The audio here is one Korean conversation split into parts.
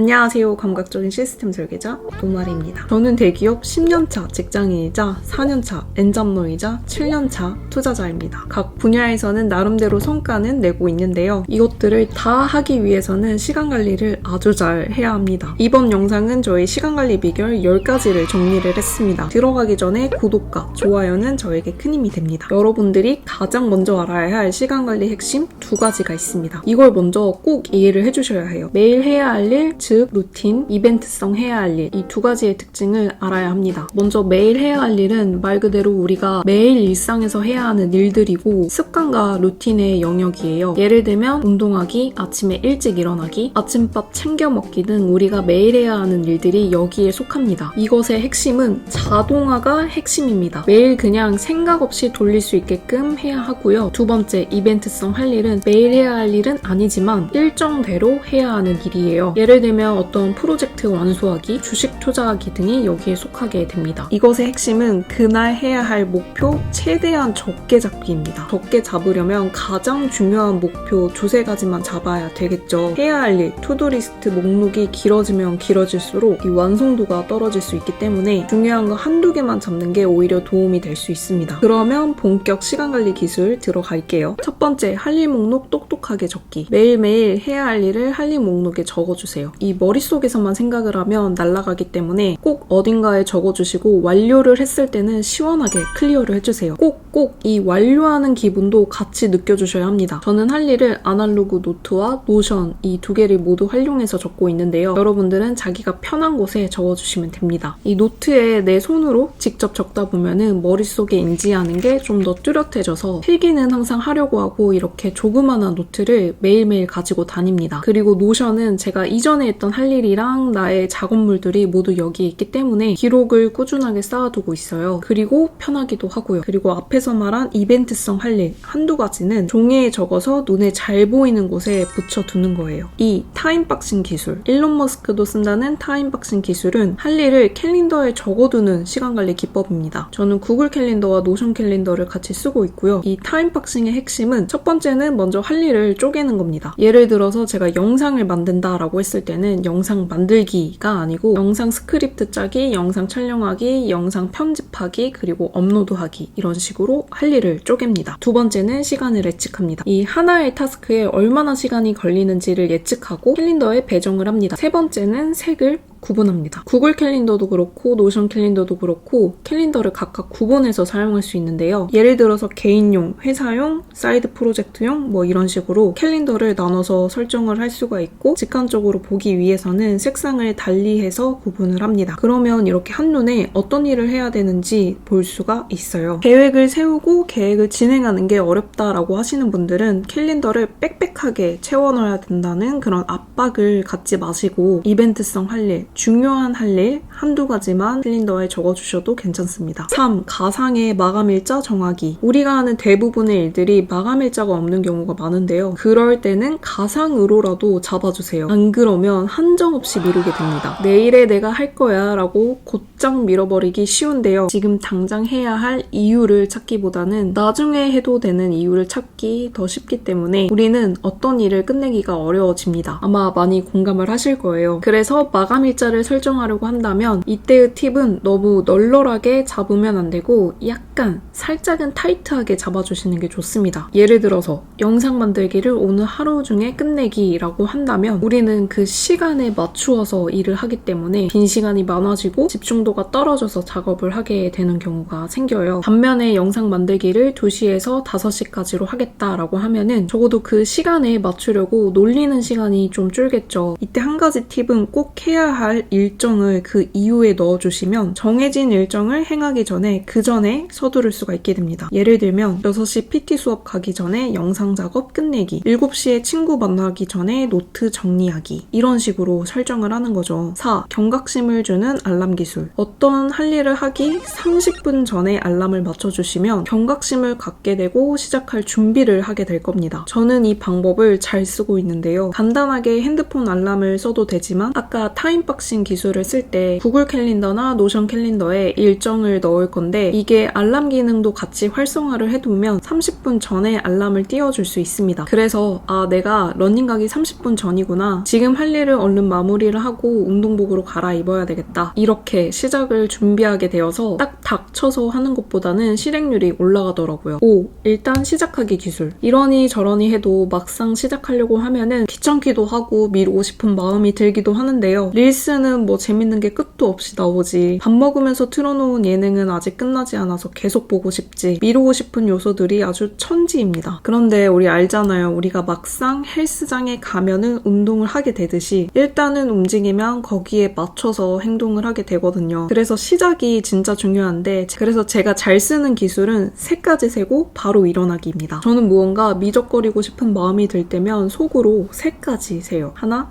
안녕하세요. 감각적인 시스템 설계자 노말입니다. 저는 대기업 10년차 직장인이자 4년차 엔잡러이자 7년차 투자자입니다. 각 분야에서는 나름대로 성과는 내고 있는데요. 이것들을 다 하기 위해서는 시간관리를 아주 잘 해야 합니다. 이번 영상은 저의 시간관리 비결 10가지를 정리를 했습니다. 들어가기 전에 구독과 좋아요는 저에게 큰 힘이 됩니다. 여러분들이 가장 먼저 알아야 할 시간관리 핵심 2가지가 있습니다. 이걸 먼저 꼭 이해를 해주셔야 해요. 매일 해야 할 일, 즉 루틴, 이벤트성 해야 할 일, 이 2가지의 특징을 알아야 합니다. 먼저 매일 해야 할 일은 말 그대로 우리가 매일 일상에서 해야 하는 일들이고 습관과 루틴의 영역이에요. 예를 들면 운동하기, 아침에 일찍 일어나기, 아침밥 챙겨 먹기 등 우리가 매일 해야 하는 일들이 여기에 속합니다. 이것의 핵심은 자동화가 핵심입니다. 매일 그냥 생각 없이 돌릴 수 있게끔 해야 하고요. 2번째, 이벤트성 할 일은 매일 해야 할 일은 아니지만 일정대로 해야 하는 일이에요. 예를 들면 어떤 프로젝트 완수하기, 주식 투자하기 등이 여기에 속하게 됩니다. 이것의 핵심은 그날 해야 할 목표 최대한 적게 잡기입니다. 적게 잡으려면 가장 중요한 목표 2-3가지만 잡아야 되겠죠. 해야 할 일, 투두리스트 목록이 길어지면 길어질수록 이 완성도가 떨어질 수 있기 때문에 중요한 거 1-2개만 잡는 게 오히려 도움이 될 수 있습니다. 그러면 본격 시간관리 기술 들어갈게요. 첫 번째, 할 일 목록 똑똑하게 적기. 매일매일 해야 할 일을 할 일 목록에 적어주세요. 이 머릿속에서만 생각을 하면 날아가기 때문에 꼭 어딘가에 적어주시고 완료를 했을 때는 시원하게 클리어를 해주세요. 꼭 이 완료하는 기분도 같이 느껴주셔야 합니다. 저는 할 일을 아날로그 노트와 노션 이 2개를 모두 활용해서 적고 있는데요. 여러분들은 자기가 편한 곳에 적어주시면 됩니다. 이 노트에 내 손으로 직접 적다 보면은 머릿속에 인지하는 게 좀 더 뚜렷해져서 필기는 항상 하려고 하고 이렇게 조그마한 노트를 매일매일 가지고 다닙니다. 그리고 노션은 제가 이전에 했던 할 일이랑 나의 작업물들이 모두 여기에 있기 때문에 기록을 꾸준하게 쌓아두고 있어요. 그리고 편하기도 하고요. 그리고 앞에서 말한 이벤트성 할 일 1-2가지는 종이에 적어서 눈에 잘 보이는 곳에 붙여두는 거예요. 이 타임박싱 기술, 일론 머스크도 쓴다는 타임박싱 기술은 할 일을 캘린더에 적어두는 시간관리 기법입니다. 저는 구글 캘린더와 노션 캘린더를 같이 쓰고 있고요. 이 타임박싱의 핵심은 첫 번째는 먼저 할 일을 쪼개는 겁니다. 예를 들어서 제가 영상을 만든다라고 했을 때는 영상 만들기가 아니고 영상 스크립트 짜기, 영상 촬영하기, 영상 편집하기, 그리고 업로드하기 이런 식으로 할 일을 쪼갭니다. 2번째는 시간을 예측합니다. 이 하나의 타스크에 얼마나 시간이 걸리는지를 예측하고 캘린더에 배정을 합니다. 3번째는 색을 구분합니다. 구글 캘린더도 그렇고 노션 캘린더도 그렇고 캘린더를 각각 구분해서 사용할 수 있는데요. 예를 들어서 개인용, 회사용, 사이드 프로젝트용 뭐 이런 식으로 캘린더를 나눠서 설정을 할 수가 있고 직관적으로 보기 위해서는 색상을 달리해서 구분을 합니다. 그러면 이렇게 한눈에 어떤 일을 해야 되는지 볼 수가 있어요. 계획을 세우고 계획을 진행하는 게 어렵다라고 하시는 분들은 캘린더를 빽빽하게 채워넣어야 된다는 그런 압박을 갖지 마시고 이벤트성 할 일, 중요한 할 일 1-2가지만 캘린더에 적어주셔도 괜찮습니다. 3. 가상의 마감일자 정하기. 우리가 하는 대부분의 일들이 마감일자가 없는 경우가 많은데요. 그럴 때는 가상으로라도 잡아주세요. 안 그러면 한정없이 미루게 됩니다. 내일에 내가 할 거야 라고 곧장 밀어버리기 쉬운데요. 지금 당장 해야 할 이유를 찾기보다는 나중에 해도 되는 이유를 찾기 더 쉽기 때문에 우리는 어떤 일을 끝내기가 어려워집니다. 아마 많이 공감을 하실 거예요. 그래서 마감일자를 설정하려고 한다면 이때의 팁은 너무 널널하게 잡으면 안 되고 약간 살짝은 타이트하게 잡아주시는 게 좋습니다. 예를 들어서 영상 만들기를 오늘 하루 중에 끝내기라고 한다면 우리는 그 시간에 맞추어서 일을 하기 때문에 빈 시간이 많아지고 집중도가 떨어져서 작업을 하게 되는 경우가 생겨요. 반면에 영상 만들기를 2시에서 5시까지로 하겠다라고 하면은 적어도 그 시간에 맞추려고 놀리는 시간이 좀 줄겠죠. 이때 한 가지 팁은 꼭 해야 할 일정을 그 이후에 넣어주시면 정해진 일정을 행하기 전에 그 전에 서두를 수가 있게 됩니다. 예를 들면 6시 PT 수업 가기 전에 영상 작업 끝내기, 7시에 친구 만나기 전에 노트 정리하기 이런 식으로 설정을 하는 거죠. 4. 경각심을 주는 알람 기술. 어떤 할 일을 하기 30분 전에 알람을 맞춰주시면 경각심을 갖게 되고 시작할 준비를 하게 될 겁니다. 저는 이 방법을 잘 쓰고 있는데요. 간단하게 핸드폰 알람을 써도 되지만 아까 타임박스 언박싱 기술을 쓸 때 구글 캘린더나 노션 캘린더에 일정을 넣을 건데 이게 알람 기능도 같이 활성화를 해두면 30분 전에 알람을 띄워줄 수 있습니다. 그래서 내가 러닝 가기 30분 전이구나. 지금 할 일을 얼른 마무리를 하고 운동복으로 갈아입어야 되겠다. 이렇게 시작을 준비하게 되어서 딱 닥쳐서 하는 것보다는 실행률이 올라가더라고요. 5. 일단 시작하기 기술. 이러니 저러니 해도 막상 시작하려고 하면은 귀찮기도 하고 미루고 싶은 마음이 들기도 하는데요. 릴스는 뭐 재밌는 게 끝도 없이 나오지. 밥 먹으면서 틀어놓은 예능은 아직 끝나지 않아서 계속 보고 싶지. 미루고 싶은 요소들이 아주 천지입니다. 그런데 우리 알잖아요. 우리가 막상 헬스장에 가면은 운동을 하게 되듯이 일단은 움직이면 거기에 맞춰서 행동을 하게 되거든요. 그래서 시작이 진짜 중요한데 그래서 제가 잘 쓰는 기술은 3가지 세고 바로 일어나기입니다. 저는 무언가 미적거리고 싶은 마음이 들 때면 속으로 3가지 세요. 하나,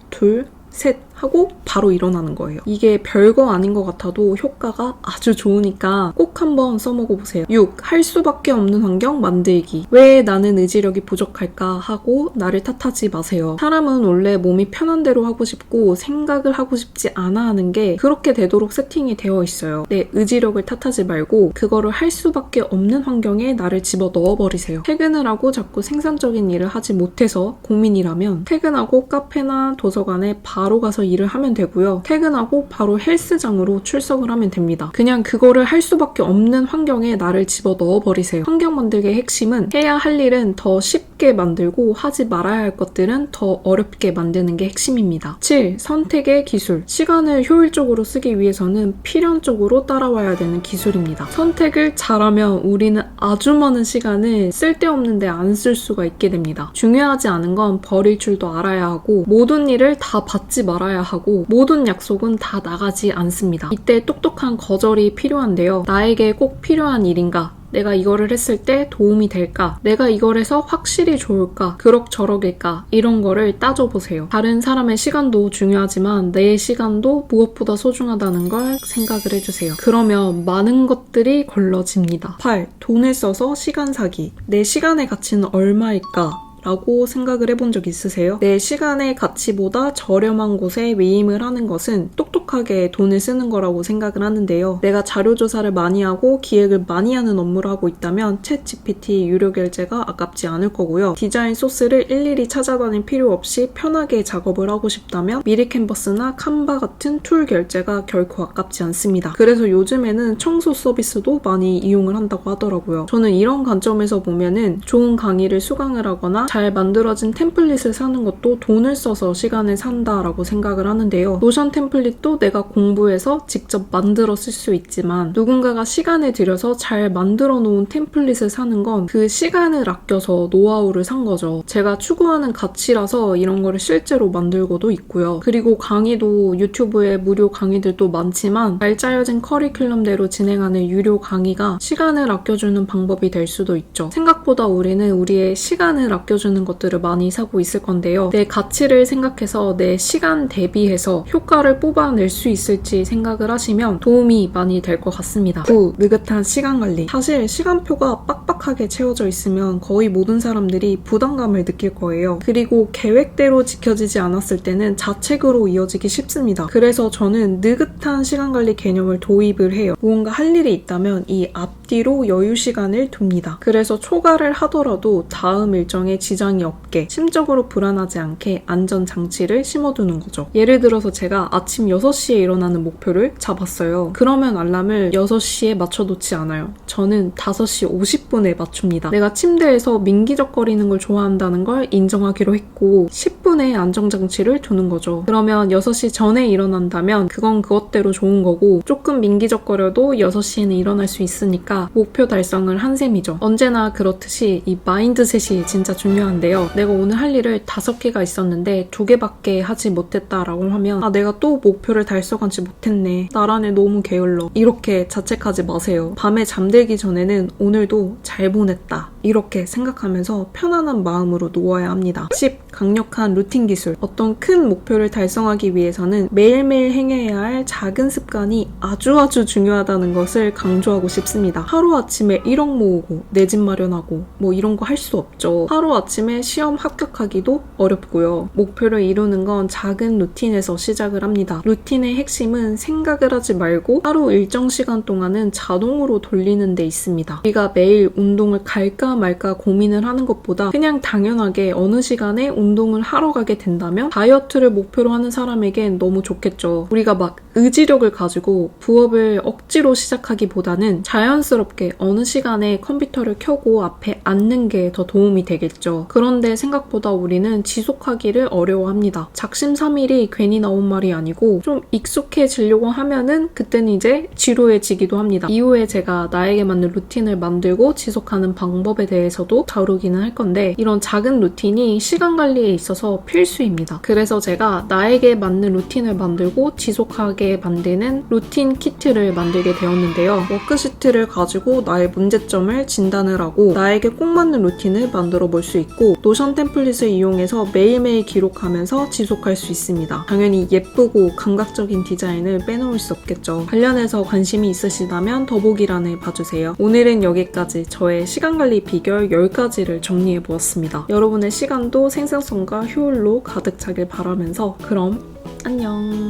둘, 셋 하고 바로 일어나는 거예요. 이게 별거 아닌 것 같아도 효과가 아주 좋으니까 꼭 한번 써먹어보세요. 6. 할 수밖에 없는 환경 만들기. 왜 나는 의지력이 부족할까 하고 나를 탓하지 마세요. 사람은 원래 몸이 편한 대로 하고 싶고 생각을 하고 싶지 않아 하는 게 그렇게 되도록 세팅이 되어 있어요. 내 의지력을 탓하지 말고 그거를 할 수밖에 없는 환경에 나를 집어 넣어버리세요. 퇴근을 하고 자꾸 생산적인 일을 하지 못해서 고민이라면 퇴근하고 카페나 도서관에 바로 가서 일을 하면 되고요. 퇴근하고 바로 헬스장으로 출석을 하면 됩니다. 그냥 그거를 할 수밖에 없는 환경에 나를 집어 넣어버리세요. 환경 만들기의 핵심은 해야 할 일은 더 쉽게 만들고 하지 말아야 할 것들은 더 어렵게 만드는 게 핵심입니다. 7. 선택의 기술. 시간을 효율적으로 쓰기 위해서는 필연적으로 따라와야 되는 기술입니다. 선택을 잘하면 우리는 아주 많은 시간을 쓸데없는데 안 쓸 수가 있게 됩니다. 중요하지 않은 건 버릴 줄도 알아야 하고 모든 일을 다 받지 말아야 하고 모든 약속은 다 나가지 않습니다. 이때 똑똑한 거절이 필요한데요. 나에게 꼭 필요한 일인가? 내가 이거를 했을 때 도움이 될까? 내가 이걸 해서 확실히 좋을까? 그럭저럭일까? 이런 거를 따져보세요. 다른 사람의 시간도 중요하지만 내 시간도 무엇보다 소중하다는 걸 생각을 해주세요. 그러면 많은 것들이 걸러집니다. 8. 돈을 써서 시간 사기. 내 시간의 가치는 얼마일까? 라고 생각을 해본 적 있으세요? 내 시간의 가치보다 저렴한 곳에 위임을 하는 것은 똑똑하게 돈을 쓰는 거라고 생각을 하는데요. 내가 자료조사를 많이 하고 기획을 많이 하는 업무를 하고 있다면 챗GPT 유료 결제가 아깝지 않을 거고요. 디자인 소스를 일일이 찾아다닐 필요 없이 편하게 작업을 하고 싶다면 미리 캔버스나 칸바 같은 툴 결제가 결코 아깝지 않습니다. 그래서 요즘에는 청소 서비스도 많이 이용을 한다고 하더라고요. 저는 이런 관점에서 보면은 좋은 강의를 수강을 하거나 잘 만들어진 템플릿을 사는 것도 돈을 써서 시간을 산다라고 생각을 하는데요. 노션 템플릿도 내가 공부해서 직접 만들어 쓸 수 있지만 누군가가 시간을 들여서 잘 만들어 놓은 템플릿을 사는 건 그 시간을 아껴서 노하우를 산 거죠. 제가 추구하는 가치라서 이런 거를 실제로 만들고도 있고요. 그리고 강의도 유튜브에 무료 강의들도 많지만 잘 짜여진 커리큘럼대로 진행하는 유료 강의가 시간을 아껴주는 방법이 될 수도 있죠. 생각보다 우리는 우리의 시간을 아껴주는 것들을 많이 사고 있을 건데요. 내 가치를 생각해서 내 시간 대비해서 효과를 뽑아낼 수 있을지 생각을 하시면 도움이 많이 될 것 같습니다. 9. 느긋한 시간 관리. 사실 시간표가 빡빡하게 채워져 있으면 거의 모든 사람들이 부담감을 느낄 거예요. 그리고 계획대로 지켜지지 않았을 때는 자책으로 이어지기 쉽습니다. 그래서 저는 느긋한 시간 관리 개념을 도입을 해요. 무언가 할 일이 있다면 이 앞뒤로 여유 시간을 둡니다. 그래서 초과를 하더라도 다음 일정에 지장이 없게 심적으로 불안하지 않게 안전장치를 심어두는 거죠. 예를 들어서 제가 아침 6시에 일어나는 목표를 잡았어요. 그러면 알람을 6시에 맞춰놓지 않아요. 저는 5시 50분에 맞춥니다. 내가 침대에서 민기적거리는 걸 좋아한다는 걸 인정하기로 했고 10분에 안정장치를 두는 거죠. 그러면 6시 전에 일어난다면 그건 그것대로 좋은 거고 조금 민기적거려도 6시에는 일어날 수 있으니까 목표 달성을 한 셈이죠. 언제나 그렇듯이 이 마인드셋이 진짜 중요한데요. 내가 오늘 할 일을 5개가 있었는데 2개밖에 하지 못했다라고 하면 내가 또 목표를 달성하지 못했네. 나란에 너무 게을러. 이렇게 자책하지 마세요. 밤에 잠들기 전에는 오늘도 잘 보냈다 이렇게 생각하면서 편안한 마음으로 놓아야 합니다. 10. 강력한 루틴 기술. 어떤 큰 목표를 달성하기 위해서는 매일매일 행해야 할 작은 습관이 아주 중요하다는 것을 강조하고 싶습니다. 하루아침에 1억 모으고 내 집 마련하고 뭐 이런 거 할 수 없죠. 하루아침에 시험 합격하기도 어렵고요. 목표를 이루는 건 작은 루틴에서 시작을 합니다. 루틴의 핵심은 생각을 하지 말고 하루 일정 시간 동안은 자동으로 돌리는 데 있습니다. 우리가 매일 운동을 갈까 말까 고민을 하는 것보다 그냥 당연하게 어느 시간에 운동을 하러 가게 된다면 다이어트를 목표로 하는 사람에겐 너무 좋겠죠. 우리가 막 의지력을 가지고 부업을 억지로 시작하기보다는 자연스럽게 어느 시간에 컴퓨터를 켜고 앞에 앉는 게 더 도움이 되겠죠. 그런데 생각보다 우리는 지속하기를 어려워합니다. 작심삼일이 괜히 나온 말이 아니고 좀 익숙해지려고 하면은 그때는 이제 지루해지기도 합니다. 이후에 제가 나에게 맞는 루틴을 만들고 지속하는 방법에 대해서도 다루기는 할 건데 이런 작은 루틴이 시간 관리에 있어서 필수입니다. 그래서 제가 나에게 맞는 루틴을 만들고 지속하게 만드는 루틴 키트를 만들게 되었는데요. 워크시트를 가지고 나의 문제점을 진단을 하고 나에게 꼭 맞는 루틴을 만들어 볼 수 있고 노션 템플릿을 이용해서 매일매일 기록하면서 지속할 수 있습니다. 당연히 예쁘고 감각적인 디자인을 빼놓을 수 없겠죠. 관련해서 관심이 있으시다면 더보기란을 봐주세요. 오늘은 여기까지 저의 시간관리 비결 10가지를 정리해보았습니다. 여러분의 시간도 생산성과 효율로 가득 차길 바라면서 그럼 안녕.